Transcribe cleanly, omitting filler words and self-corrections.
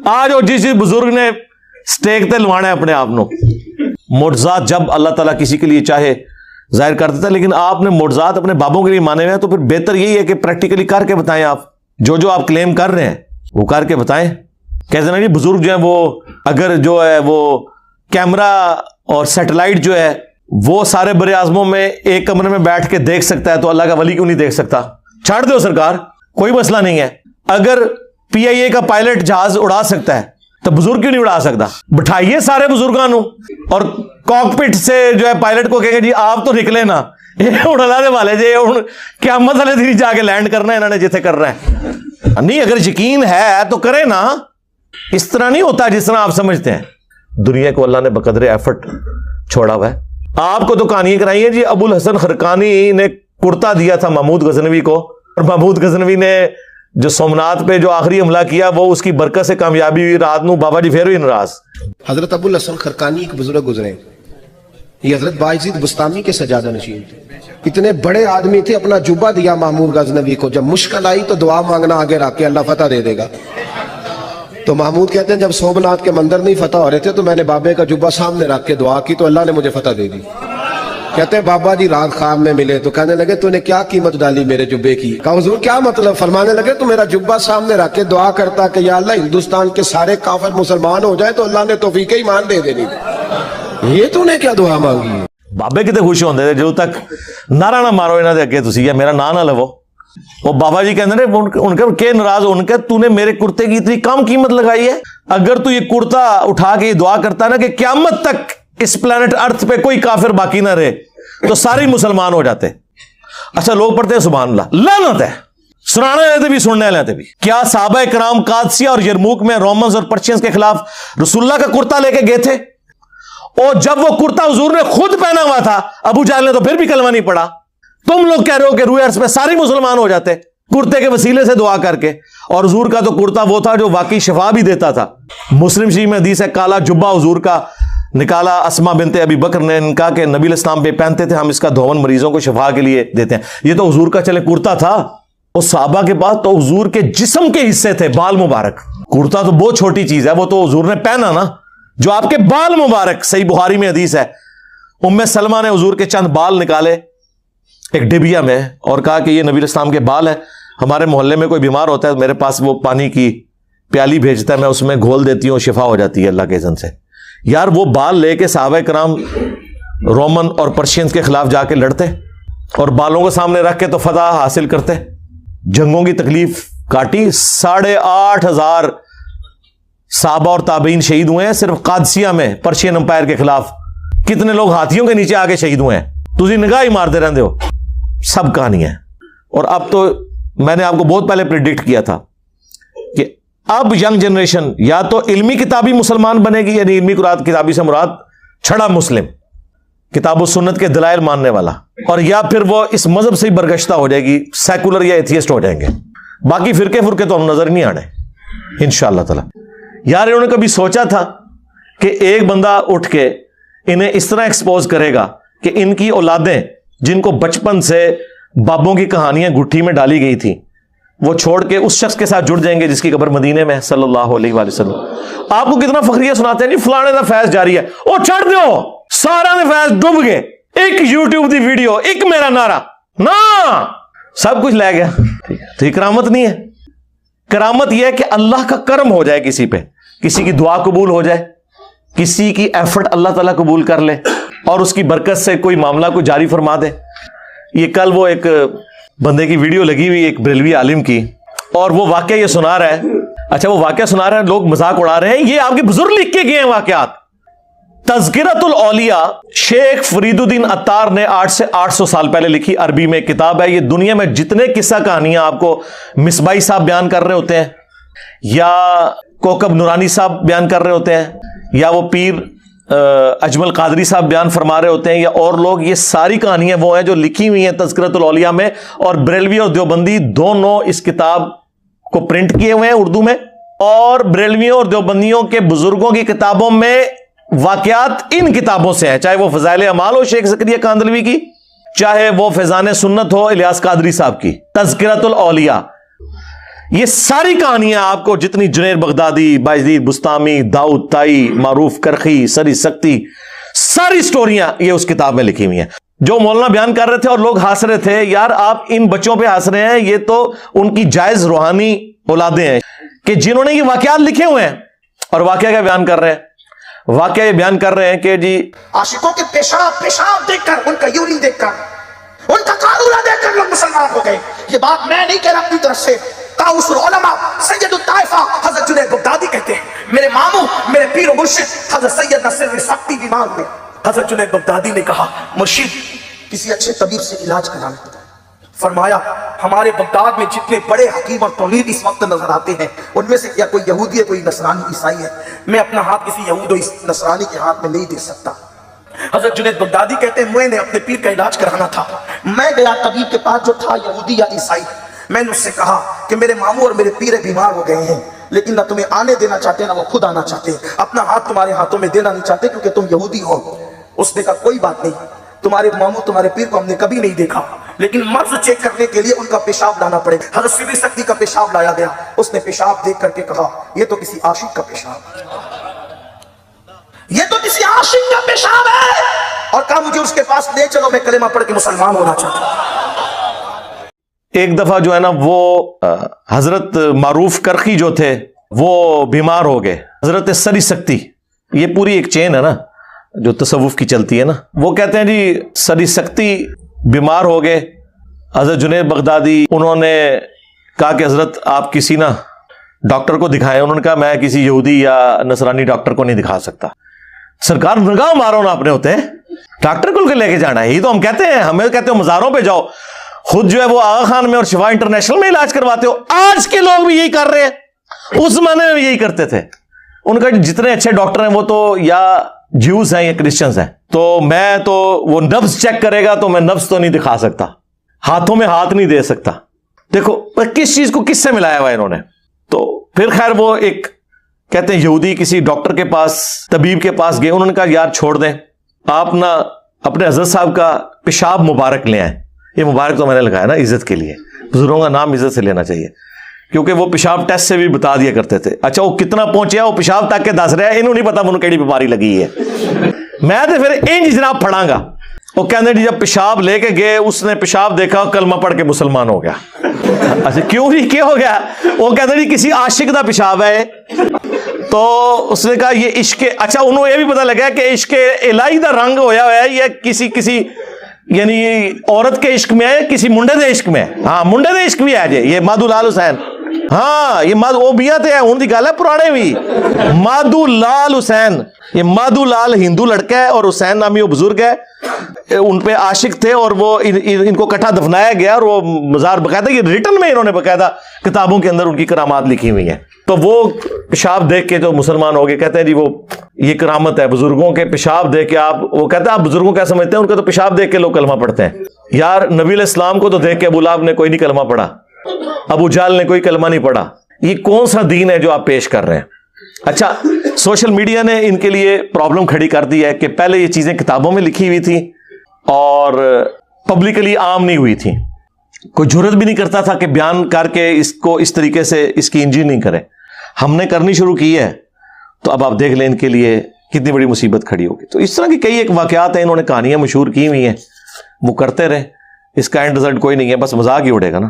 آج وہ جس بزرگ نے سٹیک تے لوانا ہے اپنے آپ نو. معجزات جب اللہ تعالیٰ کسی کے لیے چاہے ظاہر کر دیتا ہے، لیکن آپ نے معجزات اپنے بابوں کے لیے مانے ہوئے ہیں، تو پھر بہتر یہی ہے کہ پریکٹیکلی کر کے بتائیں. آپ جو آپ کلیم کر رہے ہیں وہ کر کے بتائیں. کہتے ہیں بزرگ جو ہیں وہ اگر جو ہے وہ کیمرہ اور سیٹلائٹ جو ہے وہ سارے بر اعظموں میں ایک کمرے میں بیٹھ کے دیکھ سکتا ہے تو اللہ کا ولی کیوں نہیں دیکھ سکتا؟ چھاڑ دو سرکار، کوئی مسئلہ نہیں ہے. اگر پی آئی اے کا پائلٹ جہاز اڑا سکتا ہے تو بزرگ کیوں نہیں اڑا سکتا؟ بٹھائیے سارے بزرگانوں اور کاکپٹ سے جو ہے پائلٹ کو کہے گا جی آپ تو نکلے نا، یہ اڑانے والے جی کیا مسئلہ تھی جا کے لینڈ کرنا ہے انہوں نے جتنے کر رہا ہے. نہیں، اگر یقین ہے تو کرے نا. اس طرح نہیں ہوتا جس طرح آپ سمجھتے ہیں. دنیا کو اللہ نے بقدر ایفرٹ چھوڑا ہوا ہے. آپ کو تو کہانیاں کرائی ہیں جی. ابو الحسن خرقانی نے کرتا دیا تھا محمود غزنوی کو، اور محمود غزنوی نے جو سومنات پہ جو آخری حملہ کیا وہ اس کی برکت سے کامیابی ہوئی. رات نو بابا جی پھر ہوئی ناراض. حضرت ابو الحسن خرقانی ایک بزرگ گزرے، یہ حضرت باعزید بستامی کے سجادہ نشین تھے. اتنے بڑے آدمی تھے، اپنا جبہ دیا محمود غزنوی کو. جب مشکل آئی تو دعا مانگنا آگے رکھ کے اللہ فتح دے دے گا. تو محمود کہتے ہیں جب سومنات کے مندر نہیں فتح ہو رہے تھے تو میں نے بابے کا جبہ سامنے رکھ کے دعا کی تو اللہ نے مجھے فتح دے دی. کہتے ہیں بابا جی رات خواب میں ملے تو کہنے لگے تو نے کیا قیمت ڈالی میرے جبے کی؟ کہا حضور کیا مطلب؟ فرمانے لگے تو میرا جبہ سامنے رکھ کے دعا کرتا کہ یا اللہ ہندوستان کے سارے کافر مسلمان ہو جائے تو اللہ نے توفیق ایمان دے دینی. یہ تو نے کیا دعا مانگی ہے؟ بابے کتے خوش ہوندے تھے جو تک نعرہ نہ مارو انہاں دے اگے تسی یا میرا نا نہ لو. وہ بابا جی کہندے نے ان کے کہ ناراض ہو، ان کے تو نے میرے کرتے کی اتنی کم قیمت لگائی ہے. اگر تو یہ کرتا اٹھا کے یہ دعا کرتا نا کہ قیامت تک اس پلانٹ ارتھ پہ کوئی کافر باقی نہ رہے تو سارے مسلمان ہو جاتے. اچھا لوگ پڑھتے ہیں سبحان اللہ، لعنت ہے. سنانے والے تھے بھی سننے والے تھے بھی. کیا صحابہ کرام قادسیہ اور یرموک میں رومنز اور پرشینز کے خلاف رسول اللہ کا کرتا لے کے گئے تھے؟ اور جب وہ کرتا حضور نے خود پہنا ہوا تھا ابو جہل نے تو پھر بھی کلمہ نہیں پڑھا. تم لوگ کہہ رہے ہو کہ روئے عرض پہ سارے مسلمان ہو جاتے کرتے کے وسیلے سے دعا کر کے. اور حضور کا تو کرتا وہ تھا جو واقعی شفا بھی دیتا تھا. مسلم شریف میں حدیث ہے کالا جبہ حضور کا نکالا اسما بنت ابی بکر نے، ان کا کہ نبی علیہ السلام پہ پہنتے تھے، ہم اس کا دھون مریضوں کو شفا کے لیے دیتے ہیں. یہ تو حضور کا چلے کرتا تھا. اور صحابہ کے پاس تو حضور کے جسم کے حصے تھے، بال مبارک. کرتا تو بہت چھوٹی چیز ہے، وہ تو حضور نے پہنا نا جو آپ کے بال مبارک. صحیح بخاری میں حدیث ہے ام سلمہ نے حضور کے چند بال نکالے ایک ڈبیا میں اور کہا کہ یہ نبی علیہ السلام کے بال ہیں، ہمارے محلے میں کوئی بیمار ہوتا ہے میرے پاس وہ پانی کی پیالی بھیجتا ہے، میں اس میں گھول دیتی ہوں، شفا ہو جاتی ہے اللہ کے اذن سے. یار وہ بال لے کے صحابہ کرام رومن اور پرشینز کے خلاف جا کے لڑتے اور بالوں کو سامنے رکھ کے تو فتح حاصل کرتے. جنگوں کی تکلیف کاٹی. 8,500 صحابہ اور تابعین شہید ہوئے ہیں صرف قادسیہ میں پرشین امپائر کے خلاف. کتنے لوگ ہاتھیوں کے نیچے آ کے شہید ہوئے ہیں. تجھے نگاہ ہی مارتے رہتے ہو. سب کہانی ہے. اور اب تو میں نے آپ کو بہت پہلے پریڈکٹ کیا تھا کہ اب ینگ جنریشن یا تو علمی کتابی مسلمان بنے گی، یعنی علمی کتابی سے مراد چھڑا مسلم کتاب و سنت کے دلائل ماننے والا، اور یا پھر وہ اس مذہب سے ہی برگشتہ ہو جائے گی، سیکولر یا ایتھیسٹ ہو جائیں گے. باقی فرقے تو ہم نظر نہیں آنے انشاءاللہ تعالی. یار انہوں نے کبھی سوچا تھا کہ ایک بندہ اٹھ کے انہیں اس طرح ایکسپوز کرے گا کہ ان کی اولادیں جن کو بچپن سے بابوں کی کہانیاں گٹھی میں ڈالی گئی تھی وہ چھوڑ کے اس شخص کے ساتھ جڑ جائیں گے جس کی قبر مدینے میں صلی اللہ علیہ وآلہ وسلم. آپ کو کتنا فخریہ سناتے ہیں جی فلانے دا فیض جاری ہے، او چھڑ دیو سارا نے فیض ڈوب گئے. ایک یوٹیوب دی ویڈیو، ایک میرا نعرہ نا سب کچھ لے گیا. تو یہ کرامت نہیں ہے. کرامت یہ ہے کہ اللہ کا کرم ہو جائے کسی پہ، کسی کی دعا قبول ہو جائے، کسی کی ایفرٹ اللہ تعالیٰ قبول کر لے اور اس کی برکت سے کوئی معاملہ کو جاری فرما دے. یہ کل وہ ایک بندے کی ویڈیو لگی ہوئی ایک بریلوی عالم کی، اور وہ واقعہ یہ سنا رہا ہے. اچھا وہ واقعہ سنا رہا ہے، لوگ مذاق اڑا رہے ہیں، یہ آپ کے بزرگ لکھ کے گئے ہیں واقعات. تذکرۃ الاولیاء شیخ فرید الدین عطار نے 800 سال پہلے لکھی عربی میں کتاب ہے. یہ دنیا میں جتنے قصہ کہانیاں آپ کو مصباحی صاحب بیان کر رہے ہوتے ہیں یا کوکب نورانی صاحب بیان کر رہے ہوتے ہیں یا وہ پیر اجمل قادری صاحب بیان فرما رہے ہوتے ہیں یا اور لوگ، یہ ساری کہانیاں وہ ہیں جو لکھی ہوئی ہیں تذکرۃ الاولیاء میں. اور بریلوی اور دیوبندی دونوں اس کتاب کو پرنٹ کیے ہوئے ہیں اردو میں، اور بریلویوں اور دیوبندیوں کے بزرگوں کی کتابوں میں واقعات ان کتابوں سے ہیں، چاہے وہ فضائل اعمال ہو شیخ زکریا کاندلوی کی، چاہے وہ فیضان سنت ہو الیاس قادری صاحب کی. تذکرۃ الاولیاء یہ ساری کہانیاں آپ کو جتنی جنید بغدادی، بایزید بستامی، داؤد طائی، معروف کرخی، سری سکتی، ساری سٹوریاں یہ اس کتاب میں لکھی ہوئی ہیں. جو مولانا بیان کر رہے تھے اور لوگ ہنس رہے تھے، یار آپ ان بچوں پہ ہنس رہے ہیں، یہ تو ان کی جائز روحانی اولادیں ہیں کہ جنہوں نے یہ واقعات لکھے ہوئے ہیں. اور واقعہ کیا بیان کر رہے ہیں؟ واقعہ یہ بیان کر رہے ہیں کہ جی عاشقوں کے پیشاب دیکھ کر، ان کا یورین دیکھ کر، ان کا قارورہ دیکھ کر لوگ مسلمان ہو گئے. یہ بات میں نہیں کہہ رہا اپنی طرف سے، قاؤس العلماء سید الطائفہ حضرت جنید بغدادی کہتے ہیں. میرے ماموں، میرے پیر و مرشد حضرت سید نصر سختی بیمار ہوئے. حضرت جنید بغدادی نے کہا مرشد کسی اچھے طبیب سے علاج کرانا. فرمایا ہمارے بغداد میں جتنے بڑے حکیم اور طبیب اس وقت نظر آتے ہیں، ان میں سے کیا کوئی یہودی ہے، کوئی نصرانی عیسائی ہے؟ میں اپنا ہاتھ کسی یہود و نصرانی کے ہاتھ میں نہیں دے سکتا. حضرت جنید بغدادی کہتے ہیں میں نے اپنے پیر کا علاج کرانا تھا. میں گیا طبیب کے پاس جو تھا یہودی یا عیسائی. میں نے اس سے کہا کہ میرے ماموں اور میرے پیر بیمار ہو گئے ہیں، لیکن نہ تمہیں آنے دینا چاہتے نہ وہ خود آنا چاہتے، اپنا ہاتھ تمہارے ہاتھوں میں دینا نہیں چاہتے کیونکہ تم یہودی ہو. اس نے کہا کوئی بات نہیں، تمہارے ماموں تمہارے پیر کو ہم نے کبھی نہیں دیکھا، لیکن مرض چیک کرنے کے لیے ان کا پیشاب لانا پڑے. حضرت سری سکتی کا پیشاب لایا گیا. اس نے پیشاب دیکھ کر کے کہا یہ تو کسی عاشق کا پیشاب ہے، یہ تو کسی عاشق کا پیشاب ہے، اور کہا مجھے اس کے پاس لے چلو، میں کلمہ پڑھ کے مسلمان ہونا چاہتا ہوں. ایک دفعہ جو ہے نا وہ حضرت معروف کرخی جو تھے وہ بیمار ہو گئے. حضرت سری سکتی، یہ پوری ایک چین ہے نا جو تصوف کی چلتی ہے نا، وہ کہتے ہیں جی سری سکتی بیمار ہو گئے. حضرت جنید بغدادی انہوں نے کہا کہ حضرت آپ کسی نا ڈاکٹر کو دکھائیں. انہوں نے کہا میں کسی یہودی یا نصرانی ڈاکٹر کو نہیں دکھا سکتا. سرکار نگاہ مارو نا اپنے ہوتے ہیں، ڈاکٹر کو لے کے جانا ہے. یہ تو ہم کہتے ہیں، ہمیں کہتے ہو مزاروں پہ جاؤ، خود جو ہے وہ آغا خان میں اور شفا انٹرنیشنل میں علاج کرواتے ہو. آج کے لوگ بھی یہی کر رہے ہیں، اس زمانے میں بھی یہی کرتے تھے. ان کا جتنے اچھے ڈاکٹر ہیں وہ تو یا جیوز ہیں یا کرسچنز ہیں. تو میں تو وہ نبض چیک کرے گا تو میں نبض تو نہیں دکھا سکتا، ہاتھوں میں ہاتھ نہیں دے سکتا. دیکھو کس چیز کو کس سے ملایا ہوا انہوں نے. تو پھر خیر وہ ایک کہتے ہیں یہودی کسی ڈاکٹر کے پاس، طبیب کے پاس گئے. انہوں نے کہا یار چھوڑ دیں، آپ نا اپنے حضرت صاحب کا پیشاب مبارک لے آئیں. یہ مبارک تو میں نے لگایا نا عزت کے لیے، بزرگوں کا نام عزت سے لینا چاہیے، کیونکہ وہ پیشاب ٹیسٹ سے بھی بتا دیا کرتے تھے. اچھا وہ کتنا پہنچیا وہ پیشاب تک کے دس رہا ہے، انہوں نہیں پتا انہوں کیڑی بیماری لگی ہے. میں تو پھر انج جناب پڑھاں گا. وہ کہتے ہیں جب پیشاب لے کے گئے، اس نے پیشاب دیکھا، کلمہ پڑھ کے مسلمان ہو گیا. اچھا کیوں نہیں کیا ہو گیا؟ وہ کہتے ہیں کسی عاشق کا پیشاب ہے. تو اس نے کہا یہ عشق، اچھا انہوں یہ بھی پتا لگا کہ عشق الہی دا رنگ ہویا ہوا ہے، یہ کسی یعنی عورت کے عشق میں ہے، کسی منڈے دے عشق میں ہے. ہاں منڈے دے عشق بھی ہے جی. یہ مادو لال حسین، ہاں یہ وہ میاں تے ہے، ان کی گل ہے پرانے بھی. مادو لال حسین، یہ مادو لال ہندو لڑکا ہے اور حسین نامی وہ بزرگ ہے، ان پہ عاشق تھے اور وہ ان کو کٹھا دفنایا گیا اور وہ مزار باقاعدہ یہ ریٹن میں انہوں نے باقاعدہ کتابوں کے اندر ان کی کرامات لکھی ہوئی ہیں. تو وہ پیشاب دیکھ کے جو مسلمان ہو گئے. کہتے ہیں جی وہ یہ کرامت ہے بزرگوں کے پیشاب دیکھ کے. آپ وہ کہتے ہیں آپ بزرگوں کیا سمجھتے ہیں؟ ان کا تو پیشاب دیکھ کے لوگ کلمہ پڑھتے ہیں. یار نبی علیہ السلام کو تو دیکھ کے ابو لہب نے کوئی نہیں کلمہ پڑھا، ابو جہل نے کوئی کلمہ نہیں پڑھا. یہ کون سا دین ہے جو آپ پیش کر رہے ہیں؟ اچھا سوشل میڈیا نے ان کے لیے پرابلم کھڑی کر دی ہے کہ پہلے یہ چیزیں کتابوں میں لکھی ہوئی تھی اور پبلکلی عام نہیں ہوئی تھی. کوئی جرت بھی نہیں کرتا تھا کہ بیان کر کے اس کو اس طریقے سے اس کی انجری نہیں کرے. ہم نے کرنی شروع کی ہے تو اب آپ دیکھ لیں ان کے لیے کتنی بڑی مصیبت کھڑی ہوگی. تو اس طرح کی کئی ایک واقعات ہیں، انہوں نے کہانیاں مشہور کی ہوئی ہیں، وہ کرتے رہے. اس کا اینڈ رزلٹ کوئی نہیں ہے، بس مذاق ہی اڑے گا نا.